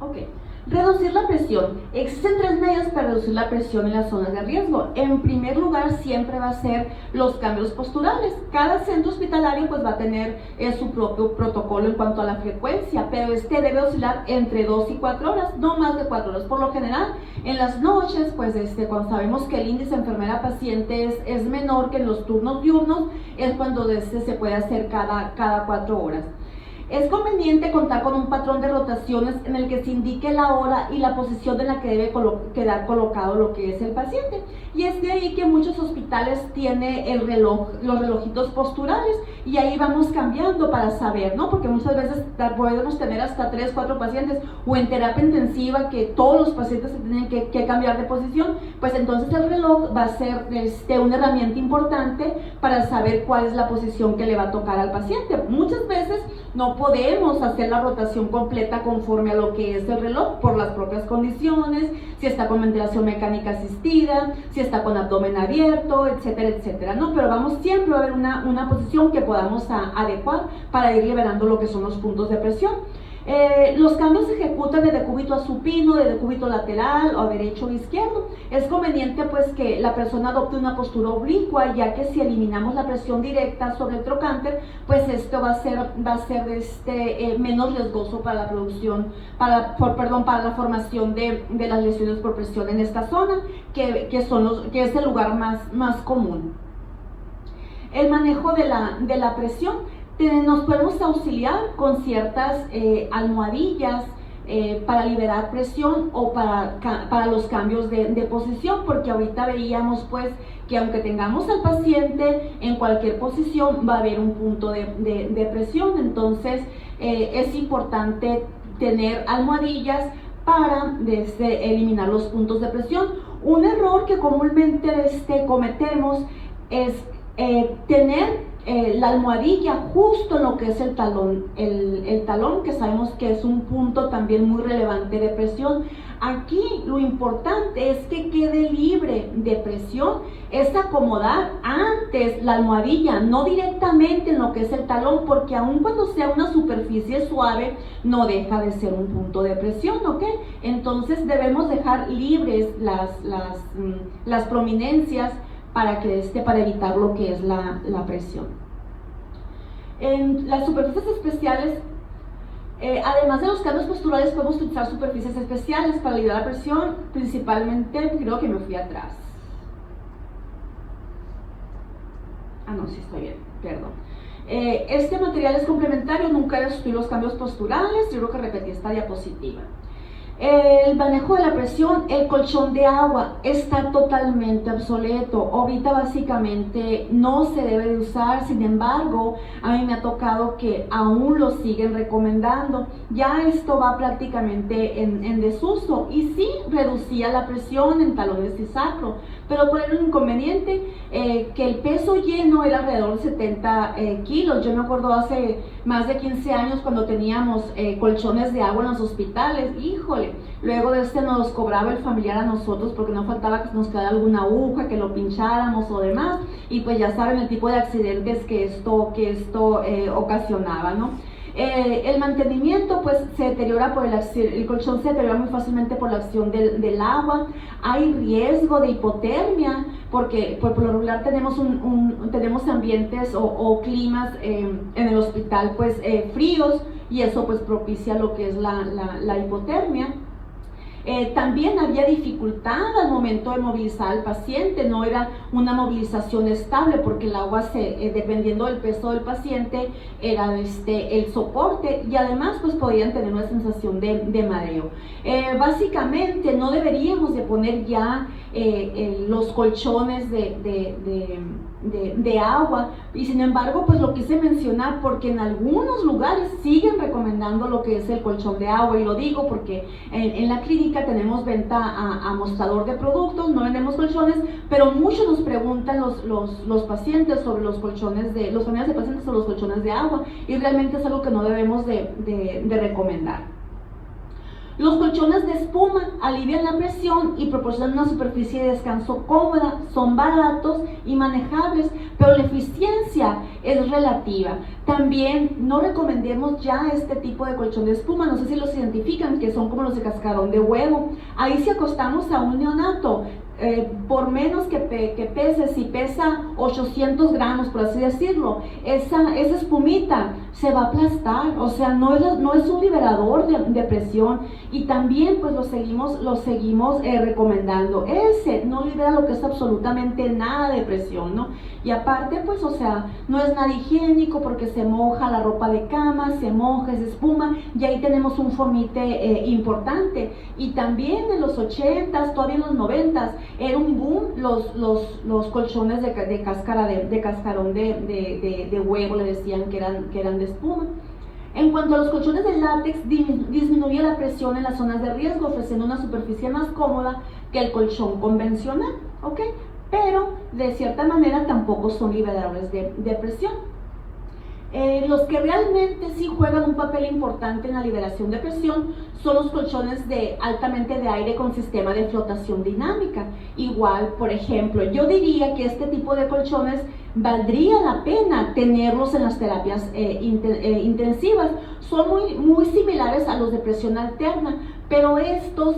Ok. Reducir la presión. Existen tres medios para reducir la presión en las zonas de riesgo. En primer lugar, siempre va a ser los cambios posturales. Cada centro hospitalario pues va a tener su propio protocolo en cuanto a la frecuencia, pero este debe oscilar entre 2 y 4 horas, no más de 4 horas. Por lo general, en las noches, pues cuando sabemos que el índice enfermera-paciente es menor que en los turnos diurnos, es cuando se puede hacer cada 4 horas. Es conveniente contar con un patrón de rotaciones en el que se indique la hora y la posición en la que debe quedar colocado lo que es el paciente. Y es de ahí que muchos hospitales tienen el reloj, los relojitos posturales, y ahí vamos cambiando para saber, ¿no? Porque muchas veces podemos tener hasta 3, 4 pacientes, o en terapia intensiva que todos los pacientes se tienen que cambiar de posición, pues entonces el reloj va a ser una herramienta importante para saber cuál es la posición que le va a tocar al paciente. Muchas veces no podemos hacer la rotación completa conforme a lo que es el reloj por las propias condiciones, si está con ventilación mecánica asistida, si está con abdomen abierto, etcétera, etcétera, ¿no? Pero siempre va a haber una posición que podamos adecuar para ir liberando lo que son los puntos de presión. Los cambios se ejecutan de decúbito a supino, de decúbito lateral o a derecho o izquierdo. Es conveniente pues que la persona adopte una postura oblicua, ya que si eliminamos la presión directa sobre el trocánter, pues esto va a ser menos riesgoso para la producción, para la formación de las lesiones por presión en esta zona, que es el lugar más común. El manejo de la presión. Nos podemos auxiliar con ciertas almohadillas para liberar presión o para los cambios de posición, porque ahorita veíamos pues que aunque tengamos al paciente en cualquier posición va a haber un punto de presión. Entonces es importante tener almohadillas para eliminar los puntos de presión. Un error que comúnmente cometemos es tener la almohadilla justo en lo que es el talón, el talón, que sabemos que es un punto también muy relevante de presión. Aquí lo importante es que quede libre de presión, es acomodar antes la almohadilla, no directamente en lo que es el talón, porque aun cuando sea una superficie suave, no deja de ser un punto de presión, ¿ok? Entonces debemos dejar libres las prominencias para evitar lo que es la presión. En las superficies especiales, además de los cambios posturales, podemos utilizar superficies especiales para aliviar la presión, principalmente, creo que me fui atrás. No, sí estoy bien, perdón. Este material es complementario, nunca debe sustituir los cambios posturales. Yo creo que repetí esta diapositiva. El manejo de la presión, el colchón de agua está totalmente obsoleto. Ahorita básicamente no se debe de usar, sin embargo, a mí me ha tocado que aún lo siguen recomendando. Ya esto va prácticamente en desuso, y sí reducía la presión en talones y sacro, pero por el inconveniente que el peso lleno era alrededor de 70 kilos. Yo me acuerdo hace más de 15 años cuando teníamos colchones de agua en los hospitales, híjole, luego de nos cobraba el familiar a nosotros porque no faltaba que nos quedara alguna aguja, que lo pincháramos o demás, y pues ya saben el tipo de accidentes que esto ocasionaba, ¿no? El mantenimiento pues se deteriora el colchón se deteriora muy fácilmente por la acción del agua. Hay riesgo de hipotermia porque por lo regular tenemos ambientes o climas en el hospital pues fríos, y eso pues propicia lo que es la hipotermia. También había dificultad al momento de movilizar al paciente, no era una movilización estable porque el agua, dependiendo del peso del paciente, era el soporte, y además pues podían tener una sensación de mareo. Básicamente no deberíamos de poner ya los colchones de agua, y sin embargo pues lo quise mencionar porque en algunos lugares siguen recomendando lo que es el colchón de agua, y lo digo porque en la clínica tenemos venta a mostrador de productos, no vendemos colchones, pero muchos nos preguntan los pacientes sobre los colchones los familiares de pacientes sobre los colchones de agua, y realmente es algo que no debemos de recomendar. Los colchones de espuma alivian la presión y proporcionan una superficie de descanso cómoda, son baratos y manejables, pero la eficiencia es relativa. También no recomendemos ya este tipo de colchón de espuma, no sé si los identifican, que son como los de cascarón de huevo. Ahí si acostamos a un neonato, por menos que pese, si pesa 800 gramos, por así decirlo, esa espumita se va a aplastar, o sea, no es un liberador de presión, y también pues lo seguimos recomendando. Ese no libera lo que es absolutamente nada de presión, ¿no? Y aparte pues, o sea, no es nada higiénico porque se moja la ropa de cama, se moja, es espuma, y ahí tenemos un fomite importante. Y también en los 80s, todavía en los 90s, era un boom los colchones de cáscara de cascarón de huevo, le decían que eran de espuma. En cuanto a los colchones de látex, disminuye la presión en las zonas de riesgo, ofreciendo una superficie más cómoda que el colchón convencional, ¿ok? Pero de cierta manera tampoco son liberadores de presión. Los que realmente sí juegan un papel importante en la liberación de presión son los colchones altamente de aire con sistema de flotación dinámica. Igual, por ejemplo, yo diría que este tipo de colchones valdría la pena tenerlos en las terapias intensivas. Son muy similares a los de presión alterna, pero estos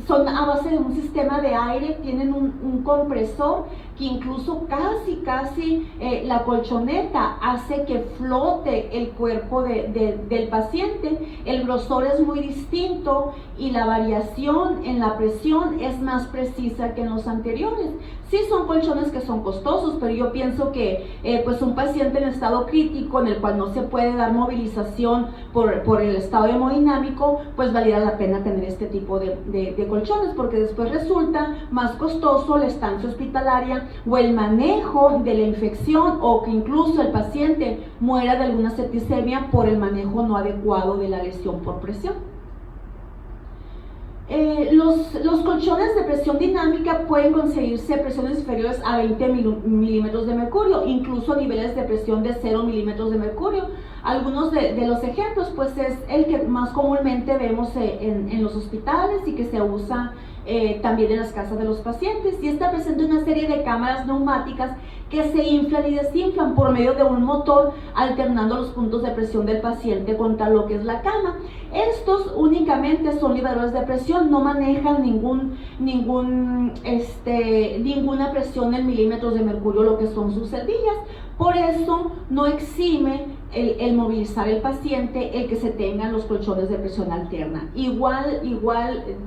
son a base de un sistema de aire, tienen un compresor que incluso casi la colchoneta hace que flote el cuerpo del paciente. El grosor es muy distinto y la variación en la presión es más precisa que en los anteriores. Sí son colchones que son costosos, pero yo pienso que pues un paciente en estado crítico, en el cual no se puede dar movilización por el estado hemodinámico, pues valiera la pena tener este tipo de colchones, porque después resulta más costoso la estancia hospitalaria o el manejo de la infección, o que incluso el paciente muera de alguna septicemia por el manejo no adecuado de la lesión por presión. Los colchones de presión dinámica pueden conseguirse a presiones inferiores a 20 milímetros de mercurio, incluso a niveles de presión de 0 milímetros de mercurio. Algunos de los ejemplos pues es el que más comúnmente vemos en los hospitales y que se usa también en las casas de los pacientes, y esta presenta una serie de cámaras neumáticas que se inflan y desinflan por medio de un motor, alternando los puntos de presión del paciente contra lo que es la cama. Estos únicamente son liberadores de presión, no manejan ninguna presión en milímetros de mercurio, lo que son sus celdillas. Por eso no exime el movilizar el paciente el que se tengan los colchones de presión alterna. Igual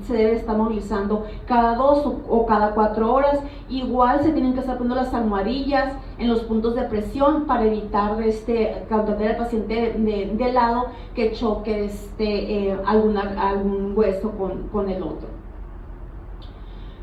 se debe estar movilizando cada 2 o cada 4 horas. Igual se tienen que estar poniendo las almohadillas en los puntos de presión para evitar tener al paciente de lado que choque algún hueso con el otro.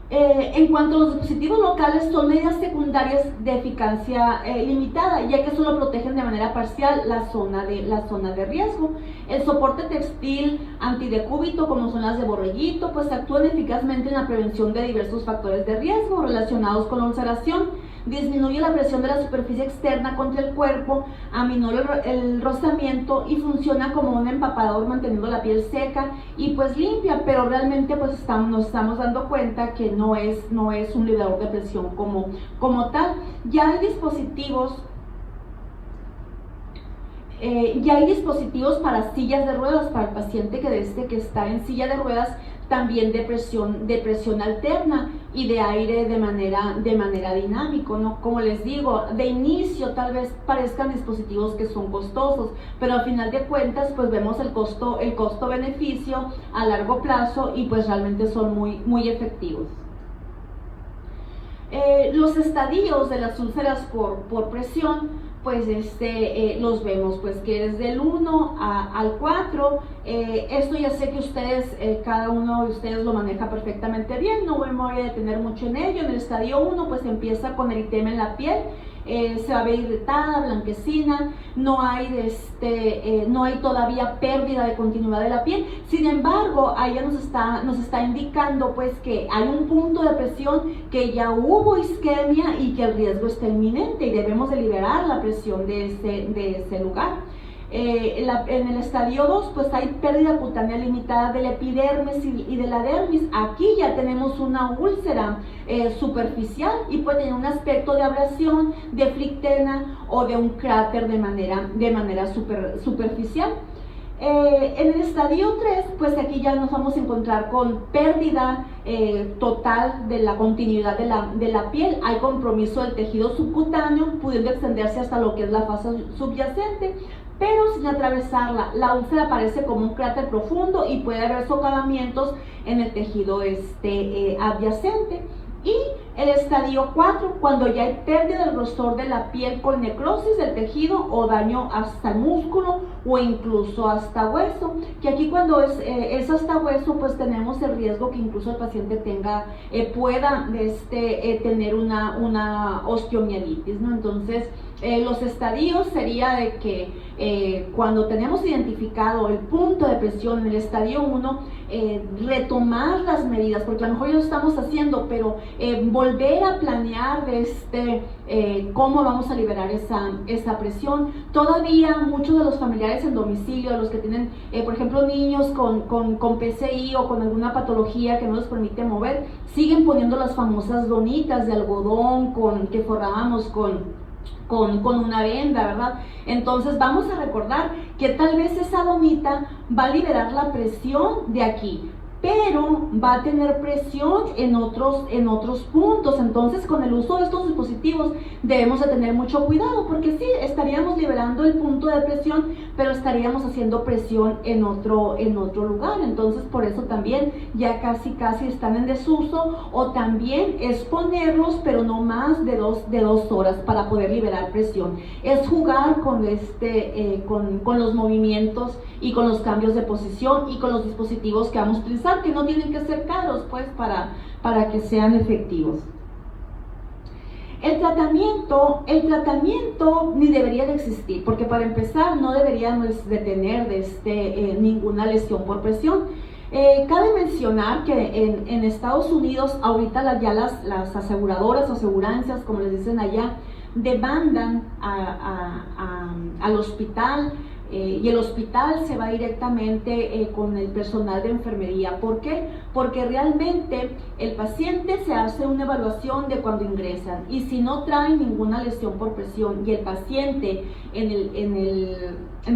En cuanto a los dispositivos locales, son medidas secundarias de eficacia limitada, ya que solo protegen de manera parcial la zona de riesgo. El soporte textil antidecúbito, como son las de borreguito, pues actúan eficazmente en la prevención de diversos factores de riesgo relacionados con la ulceración. Disminuye la presión de la superficie externa contra el cuerpo, aminora el rozamiento y funciona como un empapador, manteniendo la piel seca y pues limpia, pero realmente pues nos estamos dando cuenta que no es un liberador de presión como tal. Ya hay dispositivos para sillas de ruedas, para el paciente que está en silla de ruedas, también de presión alterna y de aire de manera dinámico, ¿no? Como les digo, de inicio tal vez parezcan dispositivos que son costosos, pero al final de cuentas pues vemos el costo-beneficio a largo plazo y pues realmente son muy efectivos. Los estadios de las úlceras por presión, pues los vemos pues que es del 1 al 4. Esto ya sé que ustedes, cada uno de ustedes lo maneja perfectamente bien, no me voy a detener mucho en ello. En el estadio 1 pues empieza con eritema en la piel, se va a ver irritada, blanquecina, no hay todavía pérdida de continuidad de la piel. Sin embargo, ahí nos está indicando pues que hay un punto de presión, que ya hubo isquemia y que el riesgo está inminente y debemos de liberar la presión de ese lugar. En el estadio 2 pues hay pérdida cutánea limitada de la epidermis y de la dermis. Aquí ya tenemos una úlcera superficial y puede tener un aspecto de abrasión, de flictena o de un cráter de manera superficial. En el estadio 3, pues aquí ya nos vamos a encontrar con pérdida total de la continuidad de la piel. Hay compromiso del tejido subcutáneo, pudiendo extenderse hasta lo que es la fase subyacente, pero sin atravesarla. La úlcera aparece como un cráter profundo y puede haber socavamientos en el tejido adyacente. Y el estadio 4, cuando ya hay pérdida del grosor de la piel con necrosis del tejido o daño hasta el músculo o incluso hasta hueso, que aquí cuando es hasta hueso, pues tenemos el riesgo que incluso el paciente pueda tener una osteomielitis, ¿no? Entonces, los estadios sería de que cuando tenemos identificado el punto de presión en el estadio 1, retomar las medidas, porque a lo mejor ya lo estamos haciendo, pero volver a planear cómo vamos a liberar esa presión. Todavía muchos de los familiares en domicilio, los que tienen, por ejemplo, niños con PCI o con alguna patología que no les permite mover, siguen poniendo las famosas donitas de algodón que forrábamos con una venda, ¿verdad? Entonces vamos a recordar que tal vez esa donita va a liberar la presión de aquí, pero va a tener presión en otros puntos. Entonces, con el uso de estos dispositivos debemos de tener mucho cuidado, porque sí, estaríamos liberando el punto de presión, pero estaríamos haciendo presión en otro lugar. Entonces, por eso también ya casi están en desuso, o también es ponerlos, pero no más de dos horas para poder liberar presión. Es jugar con los movimientos y con los cambios de posición y con los dispositivos que vamos a utilizar, que no tienen que ser caros, pues, para que sean efectivos. El tratamiento ni debería de existir, porque para empezar no deberíamos de tener ninguna lesión por presión. Cabe mencionar que en Estados Unidos ahorita ya las aseguradoras o aseguranzas, como les dicen allá, demandan al hospital, y el hospital se va directamente con el personal de enfermería. ¿Por qué? Porque realmente el paciente se hace una evaluación de cuando ingresan, y si no trae ninguna lesión por presión y el paciente en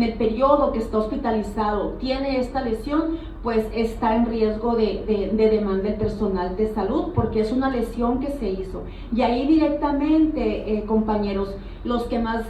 el periodo que está hospitalizado tiene esta lesión, pues está en riesgo de demanda del personal de salud, porque es una lesión que se hizo. Y ahí directamente, compañeros, los que más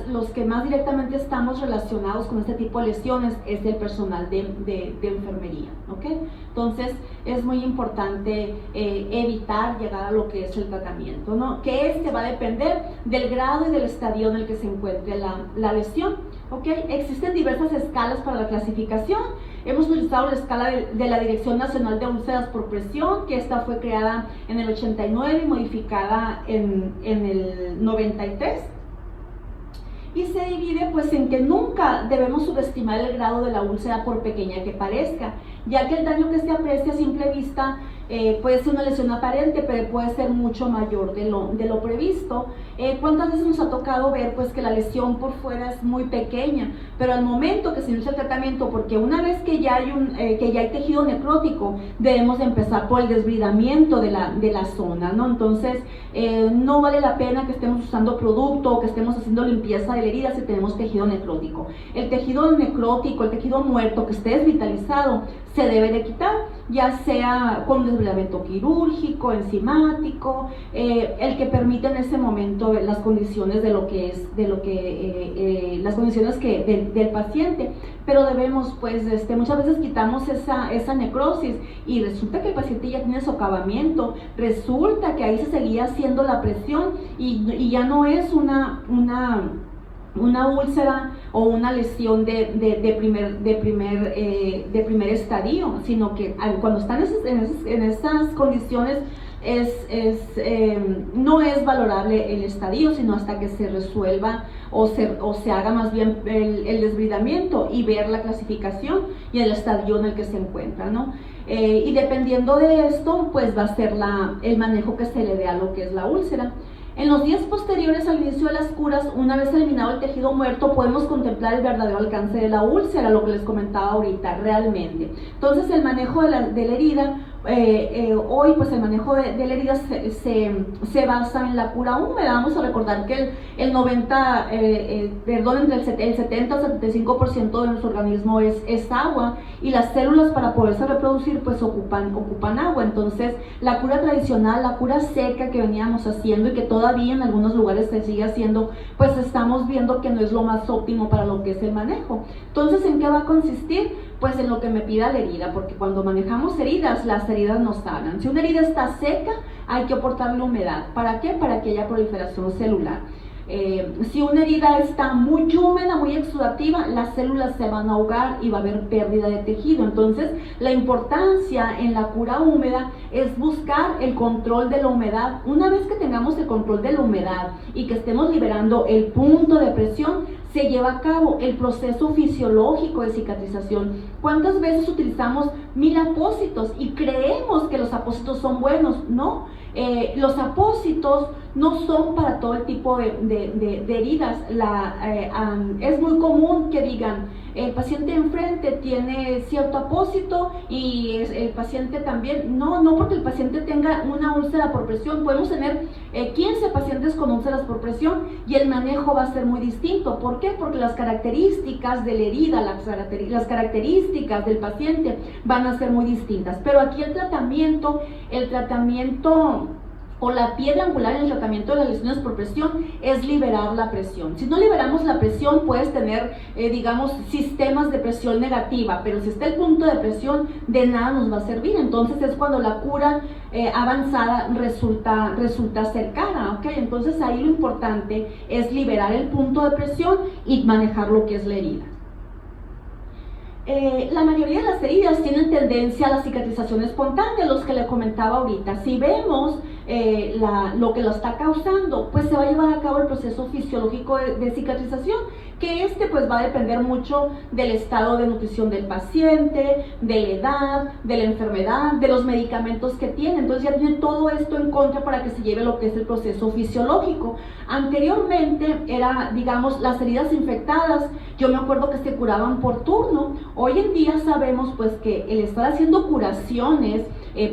directamente estamos relacionados con este tipo de lesiones es el personal de enfermería, ¿ok? Entonces es muy importante evitar llegar a lo que es el tratamiento, ¿no? Que va a depender del grado y del estadio en el que se encuentre la lesión, ¿ok? Existen diversas escalas para la clasificación. Hemos utilizado la escala de la Dirección Nacional de Úlceras por Presión, que esta fue creada en el 89 y modificada en el 93. Y se divide pues en que nunca debemos subestimar el grado de la úlcera por pequeña que parezca, ya que el daño que se aprecia a simple vista puede ser una lesión aparente, pero puede ser mucho mayor de lo previsto. ¿Cuántas veces nos ha tocado ver pues que la lesión por fuera es muy pequeña, pero al momento que se inicia el tratamiento, porque una vez que ya hay tejido necrótico, debemos de empezar por el desbridamiento de la zona, ¿no? Entonces no vale la pena que estemos usando producto o que estemos haciendo limpieza de la herida si tenemos tejido necrótico. El tejido necrótico, el tejido muerto que esté desvitalizado, se debe de quitar, ya sea con desbridamiento quirúrgico, enzimático, el que permite en ese momento las condiciones las condiciones del paciente. Pero debemos, pues, muchas veces quitamos esa necrosis y resulta que el paciente ya tiene socavamiento, resulta que ahí se seguía haciendo la presión y ya no es una úlcera o una lesión de primer estadio, sino que cuando están en esas condiciones no es valorable el estadio, sino hasta que se resuelva o se haga más bien el desbridamiento y ver la clasificación y el estadio en el que se encuentra, ¿no? Y dependiendo de esto, pues va a ser el manejo que se le dé a lo que es la úlcera. En los días posteriores al inicio de las curas, una vez eliminado el tejido muerto, podemos contemplar el verdadero alcance de la úlcera, lo que les comentaba ahorita, realmente. Entonces, el manejo de la herida, hoy pues el manejo de la herida se basa en la cura húmeda. Vamos a recordar que el 70 o 75% de nuestro organismo es agua, y las células para poderse reproducir pues ocupan agua. Entonces la cura tradicional, la cura seca que veníamos haciendo y que todavía en algunos lugares se sigue haciendo, pues estamos viendo que no es lo más óptimo para lo que es el manejo. Entonces, ¿en qué va a consistir? Pues en lo que me pida la herida, porque cuando manejamos heridas, las heridas nos sanan. Si una herida está seca, hay que aportarle humedad. ¿Para qué? Para que haya proliferación celular. Si una herida está muy húmeda, muy exudativa, las células se van a ahogar y va a haber pérdida de tejido. Entonces, la importancia en la cura húmeda es buscar el control de la humedad. Una vez que tengamos el control de la humedad y que estemos liberando el punto de presión, se lleva a cabo el proceso fisiológico de cicatrización. ¿Cuántas veces utilizamos 1000 apósitos y creemos que los apósitos son buenos? No, los apósitos no son para todo el tipo de heridas. Es muy común que digan, el paciente enfrente tiene cierto apósito y el paciente también. No porque el paciente tenga una úlcera por presión. Podemos tener 15 pacientes con úlceras por presión y el manejo va a ser muy distinto. ¿Por qué? Porque las características de la herida, las características del paciente van a ser muy distintas. Pero aquí el tratamiento o la piedra angular en el tratamiento de las lesiones por presión es liberar la presión. Si no liberamos la presión, puedes tener, digamos, sistemas de presión negativa, pero si está el punto de presión, de nada nos va a servir. Entonces es cuando la cura avanzada resulta cercana, ¿ok? Entonces ahí lo importante es liberar el punto de presión y manejar lo que es la herida. La mayoría de las heridas tienen tendencia a la cicatrización espontánea, los que le comentaba ahorita. Si vemos lo que lo está causando, pues se va a llevar a cabo el proceso fisiológico de cicatrización, que pues va a depender mucho del estado de nutrición del paciente, de la edad, de la enfermedad, de los medicamentos que tiene. Entonces ya tiene todo esto en contra para que se lleve lo que es el proceso fisiológico. Anteriormente era, digamos, las heridas infectadas, yo me acuerdo que se curaban por turno. Hoy en día sabemos pues que el estar haciendo curaciones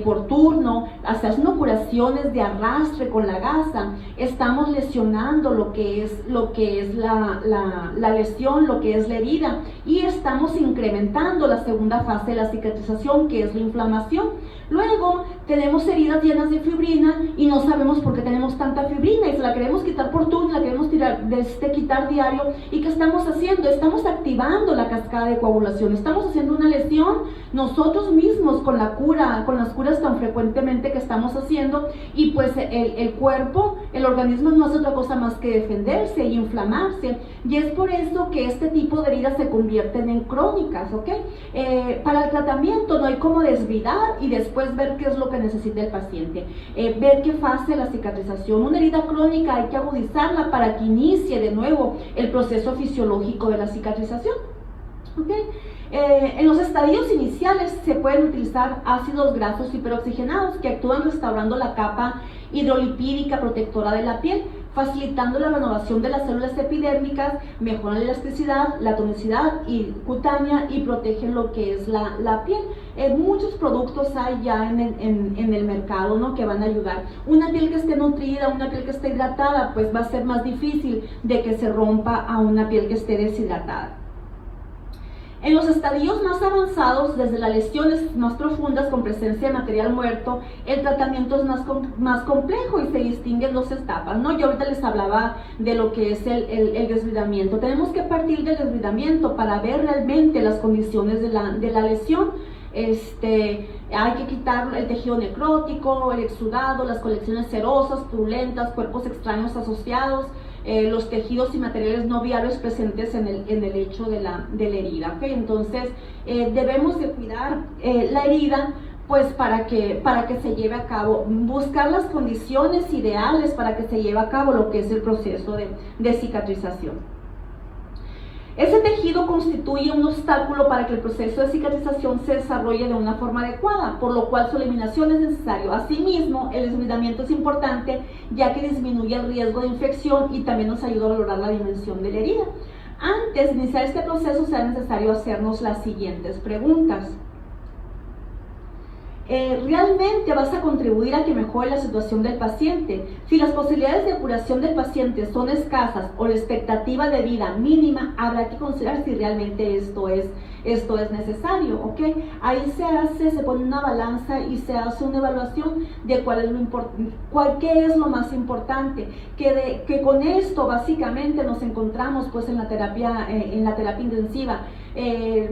por turno, haciendo curaciones de arrastre con la gasa, estamos lesionando lo que es la lesión, lo que es la herida, y estamos incrementando la segunda fase de la cicatrización, que es la inflamación. Luego tenemos heridas llenas de fibrina y no sabemos por qué tenemos tanta fibrina y se la queremos quitar por turno, la queremos quitar diario. ¿Y qué estamos haciendo? Estamos activando la cascada de coagulación, estamos haciendo una lesión nosotros mismos con las curas tan frecuentemente que estamos haciendo, y pues el cuerpo, el organismo no hace otra cosa más que defenderse y inflamarse, y es por eso que este tipo de heridas se convierten en crónicas, ¿ok? Para el tratamiento no hay como desvidar y después ver qué es lo que necesita el paciente, ver qué fase la cicatrización. Una herida crónica hay que agudizarla para que inicie de nuevo el proceso fisiológico de la cicatrización, ¿ok? En los estadios iniciales se pueden utilizar ácidos grasos hiperoxigenados que actúan restaurando la capa hidrolipídica protectora de la piel, facilitando la renovación de las células epidérmicas, mejoran la elasticidad, la tonicidad y cutánea y protegen lo que es la piel. Muchos productos hay ya en el mercado, ¿no?, que van a ayudar. Una piel que esté nutrida, una piel que esté hidratada, pues va a ser más difícil de que se rompa a una piel que esté deshidratada. En los estadios más avanzados, desde las lesiones más profundas con presencia de material muerto, el tratamiento es más complejo y se distinguen dos etapas, ¿no? Yo ahorita les hablaba de lo que es el desbridamiento. Tenemos que partir del desbridamiento para ver realmente las condiciones de la lesión. Hay que quitar el tejido necrótico, el exudado, las colecciones serosas, purulentas, cuerpos extraños asociados, los tejidos y materiales no viables presentes en el lecho de la herida, ¿okay? Entonces debemos de cuidar la herida, pues para que se lleve a cabo, buscar las condiciones ideales para que se lleve a cabo lo que es el proceso de cicatrización. Ese tejido constituye un obstáculo para que el proceso de cicatrización se desarrolle de una forma adecuada, por lo cual su eliminación es necesario. Asimismo, el desbridamiento es importante ya que disminuye el riesgo de infección y también nos ayuda a valorar la dimensión de la herida. Antes de iniciar este proceso será necesario hacernos las siguientes preguntas. ¿Realmente vas a contribuir a que mejore la situación del paciente? Si las posibilidades de curación del paciente son escasas o la expectativa de vida mínima, habrá que considerar si realmente esto es necesario, ¿ok? Ahí se pone una balanza y se hace una evaluación de qué es lo más importante, que con esto básicamente nos encontramos pues en la terapia intensiva.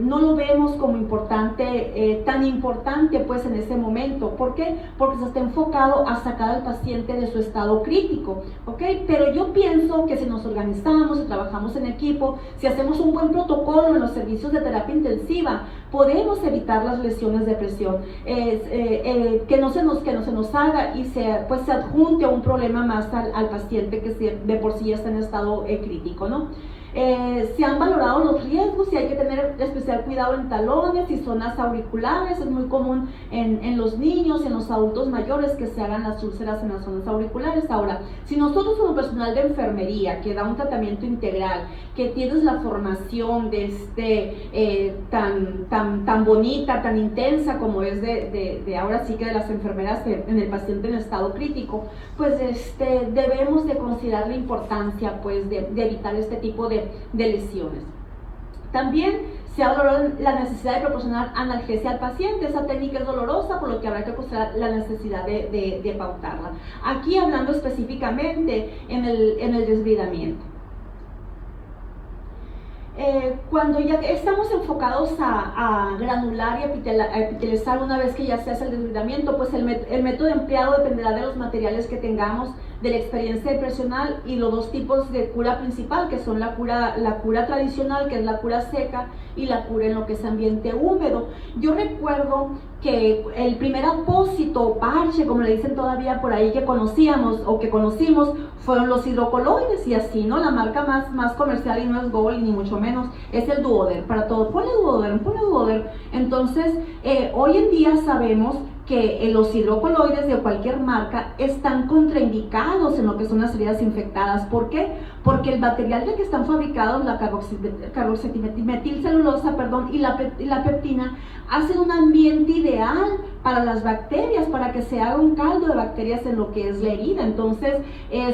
No lo vemos como importante, tan importante pues en ese momento. ¿Por qué? Porque se está enfocado a sacar al paciente de su estado crítico, ¿ok? Pero yo pienso que si nos organizamos, si trabajamos en equipo, si hacemos un buen protocolo en los servicios de terapia intensiva, podemos evitar las lesiones de presión, que no se nos haga y se adjunte a un problema más al paciente que de por sí ya está en estado crítico, ¿no? Se han valorado los riesgos y hay que tener especial cuidado en talones y zonas auriculares. Es muy común en los niños y en los adultos mayores que se hagan las úlceras en las zonas auriculares. Ahora, si nosotros como personal de enfermería que da un tratamiento integral, que tienes la formación de tan bonita, tan intensa como es de ahora sí que de las enfermeras en el paciente en estado crítico, pues debemos de considerar la importancia pues de evitar este tipo de lesiones. También se ha valorado la necesidad de proporcionar analgesia al paciente. Esa técnica es dolorosa, por lo que habrá que considerar la necesidad de pautarla. Aquí hablando específicamente en el desbridamiento. Cuando ya estamos enfocados a granular y epitelizar una vez que ya se hace el desbridamiento, pues el método empleado dependerá de los materiales que tengamos, de la experiencia del personal y los dos tipos de cura principal, que son la cura tradicional, que es la cura seca, y la cura en lo que es ambiente húmedo. Yo recuerdo que el primer apósito o parche, como le dicen todavía por ahí, que conocimos, fueron los hidrocoloides, y así, ¿no? La marca más comercial, y no es Gold ni mucho menos, es el Duoder. Para todo, ponle Duoder. Entonces, hoy en día sabemos que los hidrocoloides de cualquier marca están contraindicados en lo que son las heridas infectadas. ¿Por qué? Porque el material de que están fabricados, la carboximetilcelulosa, y la peptina, hacen un ambiente ideal para las bacterias, para que se haga un caldo de bacterias en lo que es la herida. Entonces,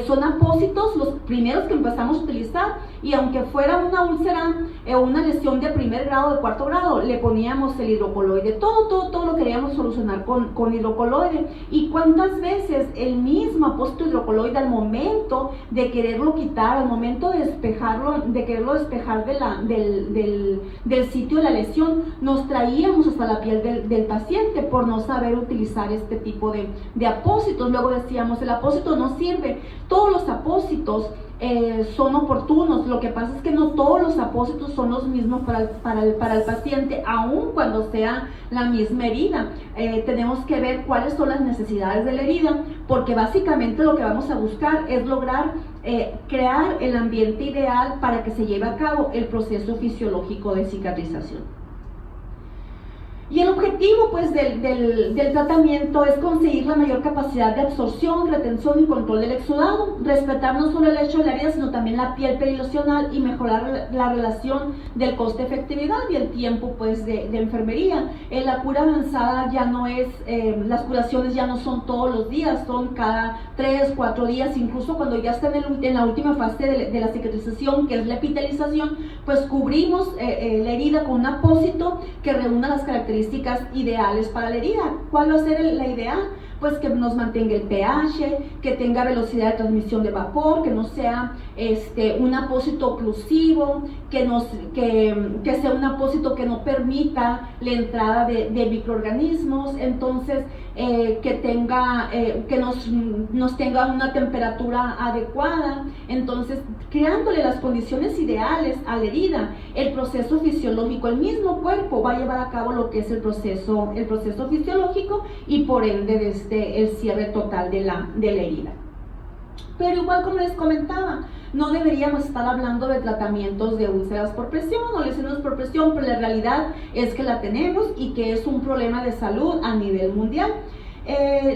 son apósitos los primeros que empezamos a utilizar, y aunque fuera una úlcera o una lesión de primer grado, de cuarto grado, le poníamos el hidrocoloide. Todo lo queríamos solucionar con hidrocoloide. ¿Y cuántas veces el mismo apósito hidrocoloide, al momento de quererlo quitar, al momento de despejarlo, de quererlo despejar del sitio de la lesión, nos traíamos hasta la piel del paciente por no saber utilizar este tipo de apósitos? Luego decíamos, el apósito no sirve. Todos los apósitos son oportunos. Lo que pasa es que no todos los apósitos son los mismos para el paciente, aun cuando sea la misma herida. Tenemos que ver cuáles son las necesidades de la herida, porque básicamente lo que vamos a buscar es lograr crear el ambiente ideal para que se lleve a cabo el proceso fisiológico de cicatrización. Y el objetivo pues del tratamiento es conseguir la mayor capacidad de absorción, retención y control del exudado, respetar no solo el hecho de la herida, sino también la piel perilocional, y mejorar la relación del coste-efectividad y el tiempo pues de enfermería. La cura avanzada ya no es, las curaciones ya no son todos los días, son cada 3-4 días, incluso cuando ya está en la última fase de la cicatrización, que es la epitelización, pues cubrimos la herida con un apósito que reúna las características ideales para la herida. ¿Cuál va a ser la ideal? Pues que nos mantenga el pH, que tenga velocidad de transmisión de vapor, que no sea un apósito oclusivo, que sea un apósito que no permita la entrada de microorganismos. Entonces, que nos tenga una temperatura adecuada. Entonces, creándole las condiciones ideales a la herida, el proceso fisiológico, el mismo cuerpo va a llevar a cabo lo que es el proceso fisiológico, y por ende el cierre total de la herida. Pero igual como les comentaba, no deberíamos estar hablando de tratamientos de úlceras por presión o lesiones por presión, pero la realidad es que la tenemos y que es un problema de salud a nivel mundial.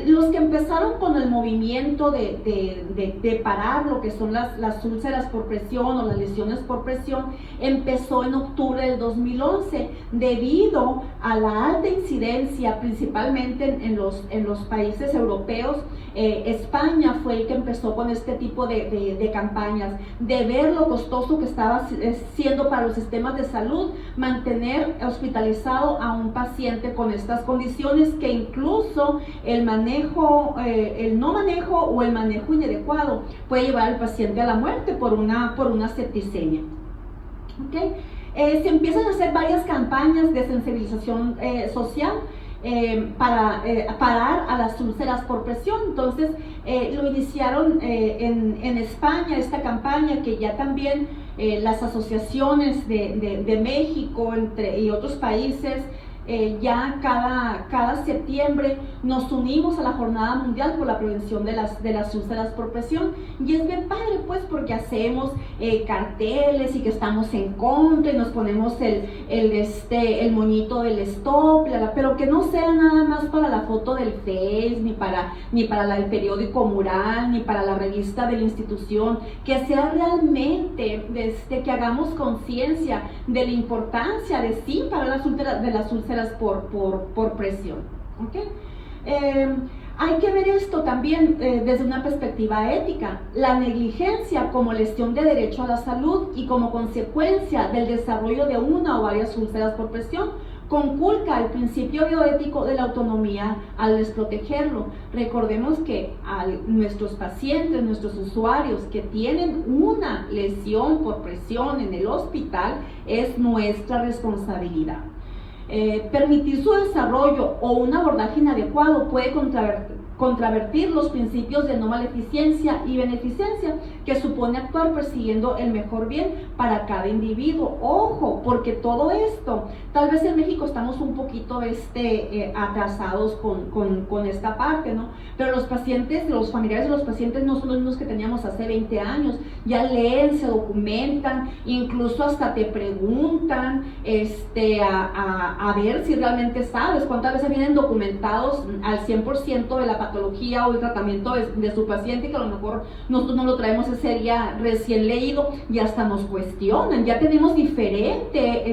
Los que empezaron con el movimiento de parar lo que son las úlceras por presión o las lesiones por presión empezó en octubre del 2011 debido a la alta incidencia principalmente en los países europeos. España fue el que empezó con este tipo de campañas, de ver lo costoso que estaba siendo para los sistemas de salud mantener hospitalizado a un paciente con estas condiciones, que incluso el no manejo o el manejo inadecuado puede llevar al paciente a la muerte por una septicemia. ¿Okay? Se empiezan a hacer varias campañas de sensibilización social para parar a las úlceras por presión. Entonces lo iniciaron en España, esta campaña, que ya también las asociaciones de México y otros países ya cada septiembre nos unimos a la Jornada Mundial por la Prevención de las úlceras por presión, y es bien padre pues porque hacemos carteles y que estamos en contra y nos ponemos el moñito del stop, pero que no sea nada más para la foto del Face, ni para el periódico mural, ni para la revista de la institución, que sea realmente que hagamos conciencia de la importancia de sí para las úlceras por presión. ¿Okay? Hay que ver esto también desde una perspectiva ética. La negligencia como lesión de derecho a la salud y como consecuencia del desarrollo de una o varias úlceras por presión conculca el principio bioético de la autonomía al desprotegerlo. Recordemos que a nuestros pacientes, nuestros usuarios que tienen una lesión por presión en el hospital, es nuestra responsabilidad. Permitir su desarrollo o un abordaje inadecuado puede contravertir los principios de no maleficencia y beneficencia que supone actuar persiguiendo el mejor bien para cada individuo. Ojo, porque todo esto, tal vez en México estamos un poquito atrasados con esta parte, ¿no? Pero los pacientes, los familiares de los pacientes no son los mismos que teníamos hace 20 años, ya leen, se documentan, incluso hasta te preguntan a ver si realmente sabes. ¿Cuántas veces vienen documentados al 100% de la patología o el tratamiento de su paciente, que a lo mejor nosotros no lo traemos ese día recién leído y hasta nos cuestionan? Ya tenemos diferente,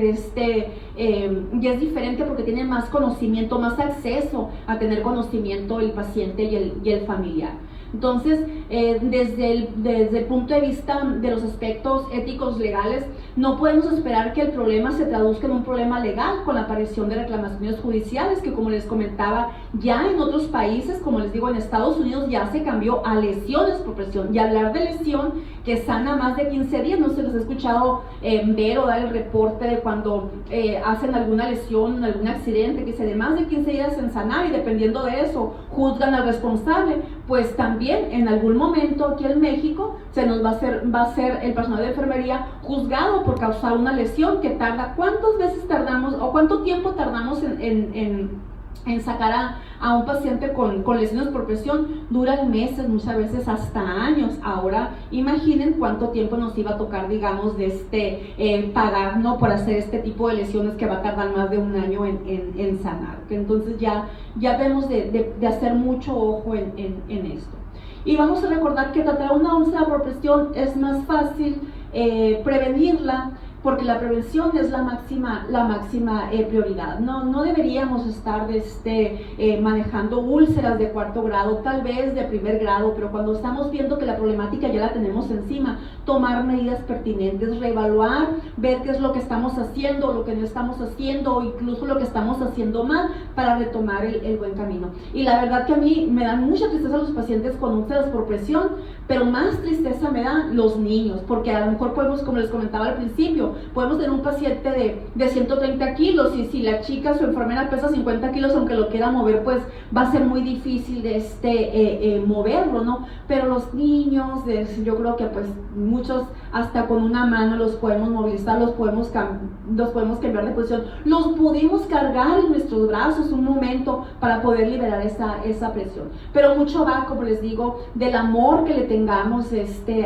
ya es diferente porque tiene más conocimiento, más acceso a tener conocimiento el paciente y el familiar. Entonces, desde el punto de vista de los aspectos éticos legales, no podemos esperar que el problema se traduzca en un problema legal con la aparición de reclamaciones judiciales, que como les comentaba, ya en otros países, como les digo, en Estados Unidos ya se cambió a lesiones por presión. Y hablar de lesión que sana más de 15 días, no se les ha escuchado ver o dar el reporte de cuando hacen alguna lesión, algún accidente, que se de más de 15 días en sanar, y dependiendo de eso juzgan al responsable. Pues también en algún momento aquí en México va a ser el personal de enfermería juzgado por causar una lesión que tarda. ¿Cuántas veces tardamos o cuánto tiempo tardamos en sacar a un paciente con lesiones por presión? Duran meses, muchas veces hasta años. Ahora imaginen cuánto tiempo nos iba a tocar, digamos, pagar, ¿no?, por hacer este tipo de lesiones que va a tardar más de un año en sanar. Entonces ya debemos de hacer mucho ojo en esto. Y vamos a recordar que tratar una úlcera por presión es más fácil prevenirla, porque la prevención es la máxima prioridad. No deberíamos estar manejando úlceras de cuarto grado, tal vez de primer grado, pero cuando estamos viendo que la problemática ya la tenemos encima, tomar medidas pertinentes, reevaluar, ver qué es lo que estamos haciendo, lo que no estamos haciendo, o incluso lo que estamos haciendo mal, para retomar el buen camino. Y la verdad que a mí me dan mucha tristeza los pacientes con úlceras por presión, pero más tristeza me dan los niños, porque a lo mejor podemos, como les comentaba al principio, Podemos tener un paciente de 130 kilos y si la chica, su enfermera pesa 50 kilos, aunque lo quiera mover, pues va a ser muy difícil moverlo, ¿no? Pero los niños, yo creo que pues muchos hasta con una mano los podemos movilizar, los podemos cambiar de posición, los pudimos cargar en nuestros brazos un momento para poder liberar esa presión. Pero mucho va, como les digo, del amor que le tengamos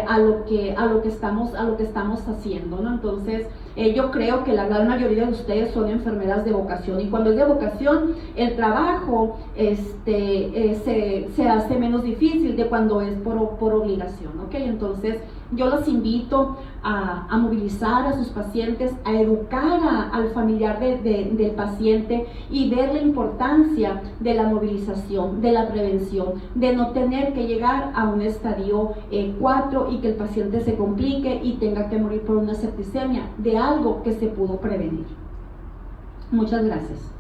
a lo que estamos haciendo, ¿no? Entonces, yo creo que la gran mayoría de ustedes son enfermeras de vocación, y cuando es de vocación, el trabajo se hace menos difícil de cuando es por obligación, ¿ok? Entonces, yo los invito a movilizar a sus pacientes, a educar al familiar del paciente y ver la importancia de la movilización, de la prevención, de no tener que llegar a un estadio 4 y que el paciente se complique y tenga que morir por una septicemia de algo que se pudo prevenir. Muchas gracias.